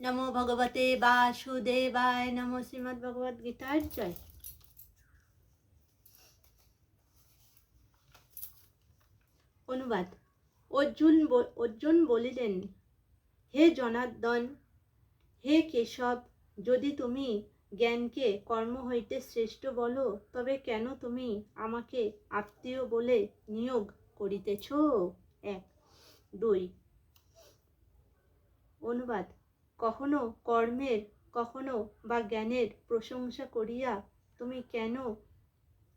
নমো ভগবতে বাসুদেবায় নমো। শ্রীমদ্ ভগবদ গীতার জয়। অনুবাদ। অর্জুন বলিলেন, হে জনার্দন, হে কেশব, যদি তুমি জ্ঞানকে কর্ম হইতে শ্রেষ্ঠ বলো, তবে কেন তুমি আমাকে আত্মীয় বলে নিয়োগ করিতেছ? 1, 2। অনুবাদ। কখনো কর্মের, কখনো বা জ্ঞানের প্রশংসা করিয়া তুমি কেন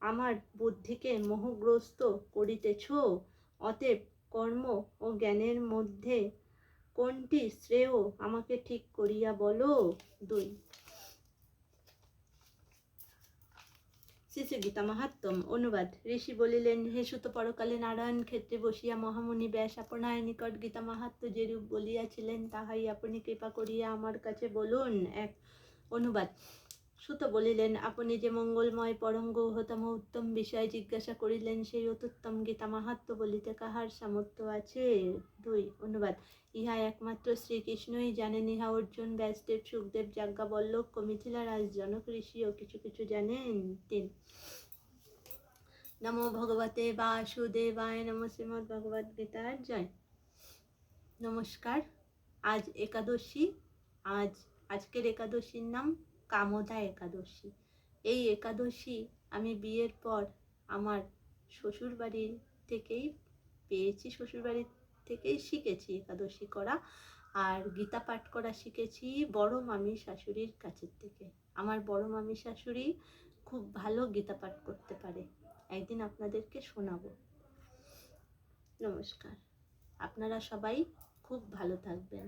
আমার বুদ্ধিকে মোহগ্রস্ত করিতেছ? অতএব কর্ম ও জ্ঞানের মধ্যে কোনটি শ্রেয় আমাকে ঠিক করিয়া বলো। 2। শ্রী শ্রী গীতা মাহাত্ম্যম। অনুবাদ। ঋষি বলিলেন, হে সুত, পরকালে নারায়ণ ক্ষেত্রে বসিয়া মহামুনি ব্যাস আপনার নিকট গীতা মাহাত্ম্য যেরূপ বলিয়াছিলেন, তাহাই আপনি কৃপা করিয়া আমার কাছে বলুন। 1। অনুবাদ। সুত বলিলেন, আপনি যে মঙ্গলময় পরম গৌহতম উত্তম বিষয় জিজ্ঞাসা করিলেন, সেই অত্যুত্তম গীতা মাহাত্ম্য বলিতে কাহার সামর্থ্য আছে? 2। অনুবাদ। ইহা একমাত্র শ্রীকৃষ্ণই জানেন, ইহা অর্জুন, ব্যাসদেব, সুখদেব, যাজ্ঞবল্লভ, মিথিলা রাজ, জনক ঋষিও কিছু কিছু জানেন। 3। নমো ভগবতে বাসুদেবায় নমো। শ্রীমদ্ ভগবদ গীতার জয়। নমস্কার। আজ একাদশী। আজকের একাদশীর নাম কামদা একাদশী। এই একাদশী আমি বিয়ের পর আমার শ্বশুরবাড়ির থেকেই পেয়েছি, শ্বশুরবাড়ির থেকেই শিখেছি একাদশী করা। আর গীতা পাঠ করা শিখেছি বড় মামি শাশুড়ির কাছের থেকে। আমার বড় মামি শাশুড়ি খুব ভালো গীতা পাঠ করতে পারে, একদিন আপনাদেরকে শোনাবো। নমস্কার। আপনারা সবাই খুব ভালো থাকবেন।